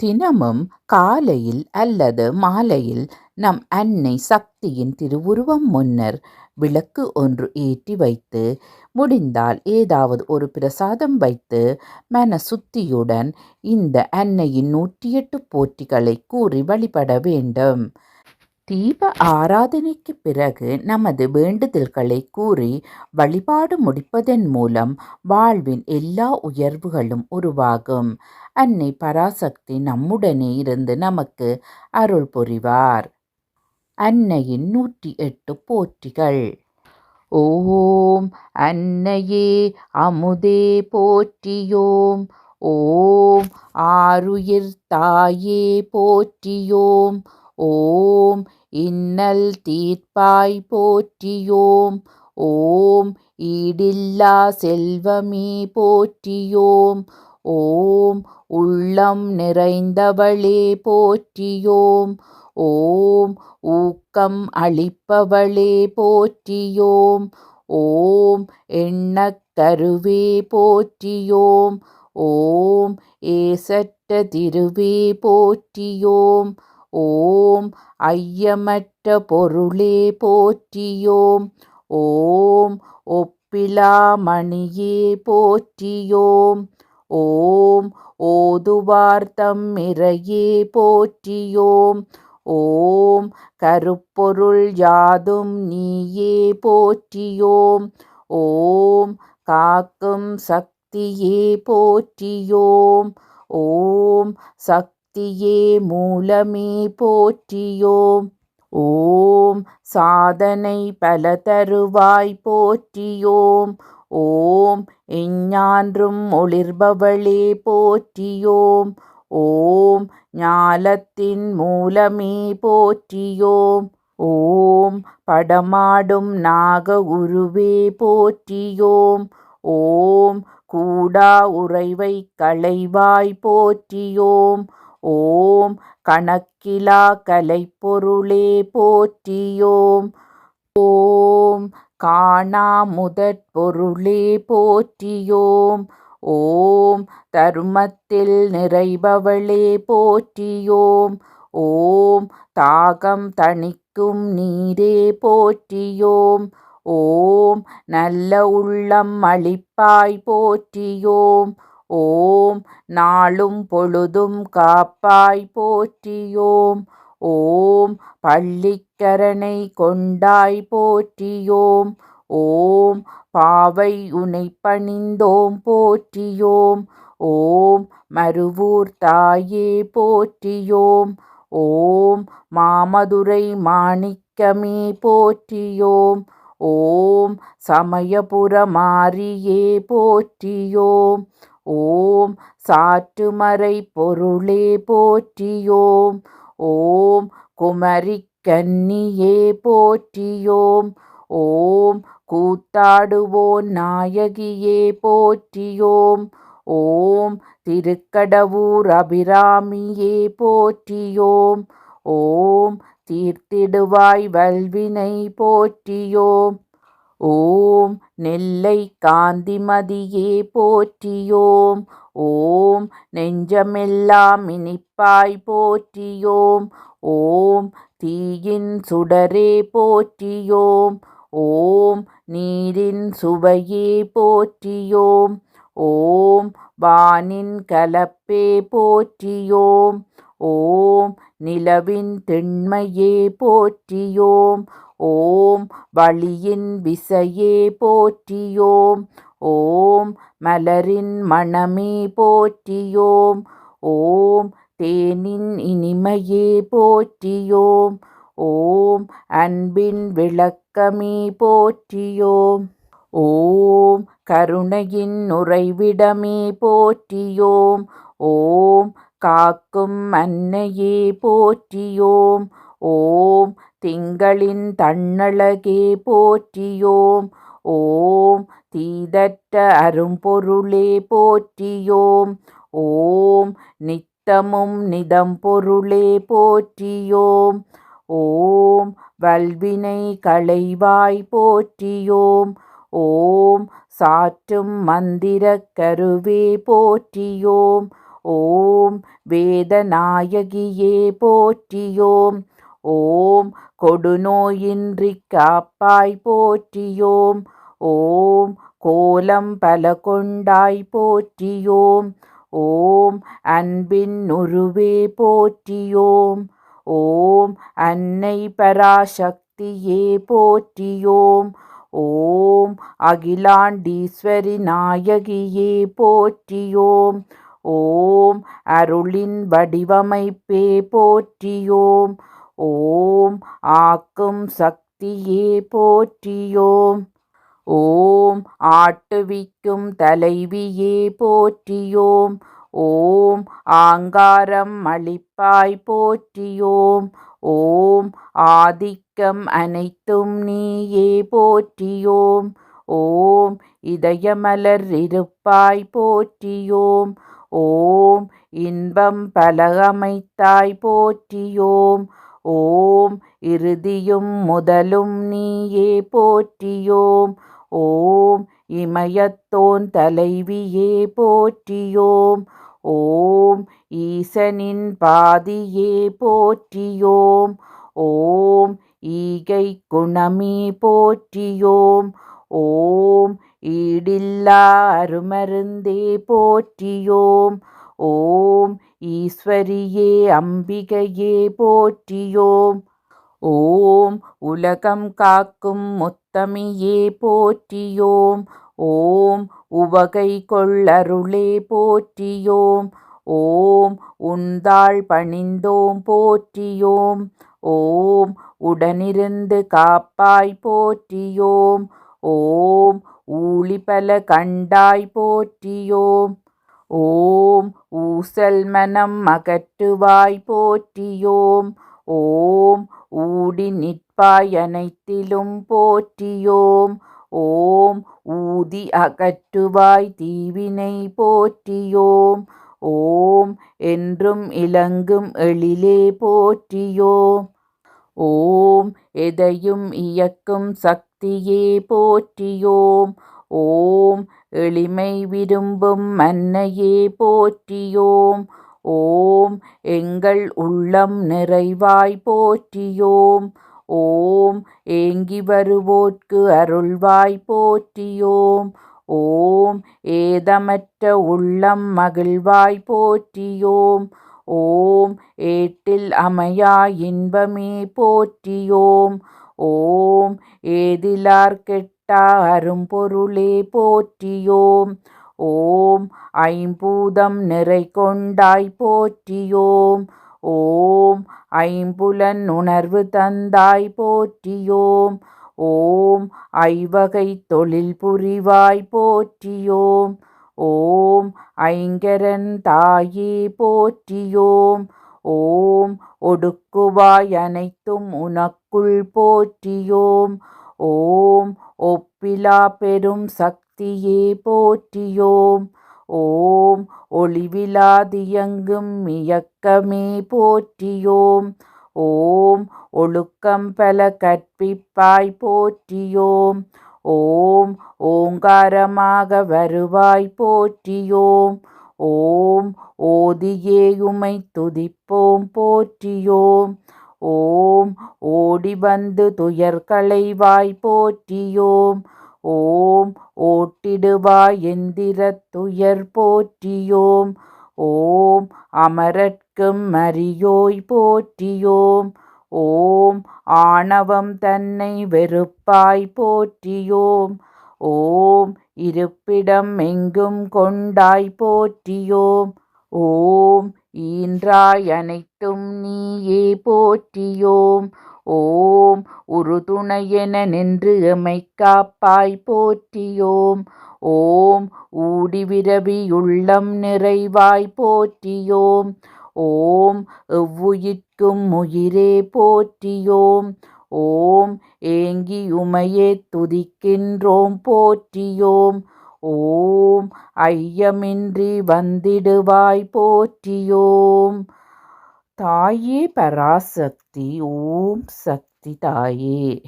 தினமும் காலையில் அல்லது மாலையில் நம் அன்னை சக்தியின் திருவுருவம் முன்னர் விளக்கு ஒன்று ஏற்றி வைத்து, முடிந்தால் ஏதாவது ஒரு பிரசாதம் வைத்து, மன சுத்தியுடன் இந்த அன்னையின் 108 போற்றிகளை கூறி வழிபட வேண்டும். தீப ஆராதனைக்கு பிறகு நமது வேண்டுதல்களை கூறி வழிபாடு முடிப்பதன் மூலம் வாழ்வின் எல்லா உயர்வுகளும் உருவாகும். அன்னை பராசக்தி நம்முடனே இருந்து நமக்கு அருள் புரிவார். அன்னையின் 108 போற்றிகள். ஓம் அன்னையே அமுதே போற்றியோம். ஓம் ஆருயிர் தாயே போற்றியோம். ஓம் இன்னல் தீர்ப்பாய் போற்றியோம். ஓம் ஈடில்லா செல்வமே போற்றியோம். ஓம் உள்ளம் நிறைந்தவளே போற்றியோம். ஓம் ஊக்கம் அளிப்பவளே போற்றியோம். ஓம் எண்ணக்கருவே போற்றியோம். ஓம் ஏசற்ற திருவே போற்றியோம். ஓம் ஐயமற்ற பொருளே போற்றியோம். ஓம் ஒப்பிலா மணியே போற்றியோம். ஓம் ஓதுவார்த்தம் இறையே போற்றியோம். ஓம் கருப்பொருள் யாதும் நீயே போற்றியோம். ஓம் காக்கும் சக்தியே போற்றியோம். ஓம் சக்தியே மூலமே போற்றியோம். ஓம் சாதனை பல தருவாய் போற்றியோம். ஓம் எஞ்ஞான்றும் ஒளிர்பவளே போற்றியோம். ஓம் ஞாலத்தின் மூலமே போற்றியோம். ஓம் படமாடும் நாக உருவே போற்றியோம். ஓம் கூடா உறைவை களைவாய் போற்றியோம். ஓம் கணக்கிலா கலைப்பொருளே போற்றியோம். ஓம் காணா முதற் பொருளே போற்றியோம். ஓம் தருமத்தில் நிறைபவளே போற்றியோம். ஓம் தாகம் தணிக்கும் நீரே போற்றியோம். ஓம் நல்ல உள்ளம் அளிப்பாய் போற்றியோம். ஓம் நாளும் பொழுதும் காப்பாய் போற்றியோம். ஓம் பள்ளிக்கரணை கொண்டாய் போற்றியோம். ஓம் பாவை உனை பணிந்தோம் போற்றியோம். ஓம் மருவூர் தாயே போற்றியோம். ஓம் மாமதுரை மாணிக்கமே போற்றியோம். ஓம் சமயபுர மாரியே போற்றியோம். ஓம் சாற்றுமறை பொருளே போற்றியோம். ஓம் குமரிக் கன்னியே போற்றியோம். ஓம் கூத்தாடுவோன் நாயகியே போற்றியோம். ஓம் திருக்கடவூர் அபிராமியே போற்றியோம். ஓம் தீர்த்திடுவாய் வல்வினை போற்றியோம். ஓம் நெல்லை காந்திமதியே போற்றியோம். ஓம் நெஞ்சமெல்லாம் இனிப்பாய் போற்றியோம். ஓம் தீயின் சுடரே போற்றியோம். ஓம் நீரின் சுவையே போற்றியோம். ஓம் வானின் கலப்பே போற்றியோம். ஓம் நிலவின் திண்மையே போற்றியோம். ஓம் வழியின் விசையே போற்றியோம். ஓம் மலரின் மணமே போற்றியோம். ஓம் தேனின் இனிமையே போற்றியோம். ஓம் அன்பின் விளக்கமே போற்றியோம். ஓம் கருணையின் உறைவிடமே போற்றியோம். ஓம் காக்கும் அன்னையே போற்றியோம். ஓம் திங்களின் தன்னழகே போற்றியோம். ஓம் தீதற்ற அரும்பொருளே போற்றியோம். ஓம் நித்தமும் நிதம்பொருளே போற்றியோம். ஓம் வல்வினை களைவாய் போற்றியோம். ஓம் சாற்றும் மந்திரக் கருவே போற்றியோம். ஓம் வேதநாயகியே போற்றியோம். ஓம் கொடுநோயின்றி காப்பாய் போற்றியோம். ஓம் கோலம் பல கொண்டாய் போற்றியோம். ஓம் அன்பின் உருவே போற்றியோம். ஓம் அன்னை பராசக்தியே போற்றியோம். ஓம் அகிலாண்டீஸ்வரி நாயகியே போற்றியோம். ஓம் அருளின் வடிவமைப்பே போற்றியோம். ஓம் ஆக்கும் சக்தியே போற்றியோம். ஓம் ஆட்டுவிக்கும் தலைவியே போற்றியோம். ஓம் ஆங்காரம் அளிப்பாய் போற்றியோம். ஓம் ஆதிக்கம் அனைத்தும் நீயே போற்றியோம். ஓம் இதயமலர் இருப்பாய் போற்றியோம். ஓம் இன்பம் பலகமைத்தாய் போற்றியோம். ஓம் இறுதியும் முதலும் நீயே போற்றியோம். ஓம் இமயத்தோன் தலைவியே போற்றியோம். ஓம் ஈசனின் பாதியே போற்றியோம். ஓம் ஈகை குணமே போற்றியோம். ஓம் ஈடில்லா அருமருந்தே போற்றியோம். ஓம் ஈஸ்வரியே அம்பிகையே போற்றியோம். ஓம் உலகம் காக்கும் முத்தமியே போற்றியோம். ஓம் உவகை கொள்ளருளே போற்றியோம். ஓம் உந்தாள் பணிந்தோம் போற்றியோம். ஓம் உடனிருந்து காப்பாய் போற்றியோம். ஓம் ஊழிபல கண்டாய் போற்றியோம். ஓம் ஊசல் மனம் அகற்றுவாய் போற்றியோம். ஓம் ஊடி நிற்பாய் அனைத்திலும் போற்றியோம். ஓம் ஊதி அகற்றுவாய் தீவினை போற்றியோம். ஓம் என்றும் இலங்கும் எழிலே போற்றியோம். ஓம் எதையும் இயக்கும் சக்தியே போற்றியோம். ஓம் எளிமை விரும்பும் மன்னையே போற்றியோம். ஓம் எங்கள் உள்ளம் நிறைவாய் போற்றியோம். ஓம் ஏங்கி வருவோர்க்கு அருள்வாய் போற்றியோம். ஓம் ஏதமற்ற உள்ளம் மகிழ்வாய் போற்றியோம். ஓம் ஏட்டில் அமையா இன்பமே போற்றியோம். ஓம் ஏதிலார் கெட்டா அரும்பொருளே போற்றியோம். ஓம் ஐம்பூதம் நிறை கொண்டாய் போற்றியோம். ஓம் ஐம்புலன் உணர்வு தந்தாய் போற்றியோம். ஓம் ஐவகை தொழில் புரிவாய் போற்றியோம். ஓம் ஐங்கரன் தாயே போற்றியோம். ஓம் ஒடுக்குவாய் அனைத்தும் உனக்குள் போற்றியோம். ஓம் ஒப்பிலா பெரும் சக்தியே போற்றியோம். ஓம் ஒளிவிலாதியங்கும் இயக்கமே போற்றியோம். ஓம் ஒழுக்கம் பல கற்பிப்பாய் போற்றியோம். ஓம் ஓங்காரமாக வருவாய் போற்றியோம். ஓம் ஓதியே உமை துதிப்போம் போற்றியோம். ஓம் ஓடி வந்து துயர் களைவாய் போற்றியோம். ஓம் ஓட்டிடுவாய் எந்திரத் துயர் போற்றியோம். ஓம் அமரர்க்கும் அரியோய் போற்றியோம். ஓம் ஆணவம் தன்னை வெறுப்பாய் போற்றியோம். ஓம் இருப்பிடம் எங்கும் கொண்டாய் போற்றியோம். ஓம் ஈன்றாய் அனைத்தும் நீயே போற்றியோம். ஓம் உறுதுணையென நின்று எமைக் காப்பாய் போற்றியோம். ஓம் ஊடி விரவி உள்ளம் நிறைவாய் போற்றியோம். ஓம் எவ்வுயிர்க்கும் உயிரே போற்றியோம். ஓம் ஏங்கி உமையே துதிக்கின்றோம் போற்றியோம். ஓம் ஐயமின்றி வந்திடுவாய் போற்றியோம். தாயே பராசக்தி. ஓம் சக்தி தாயே.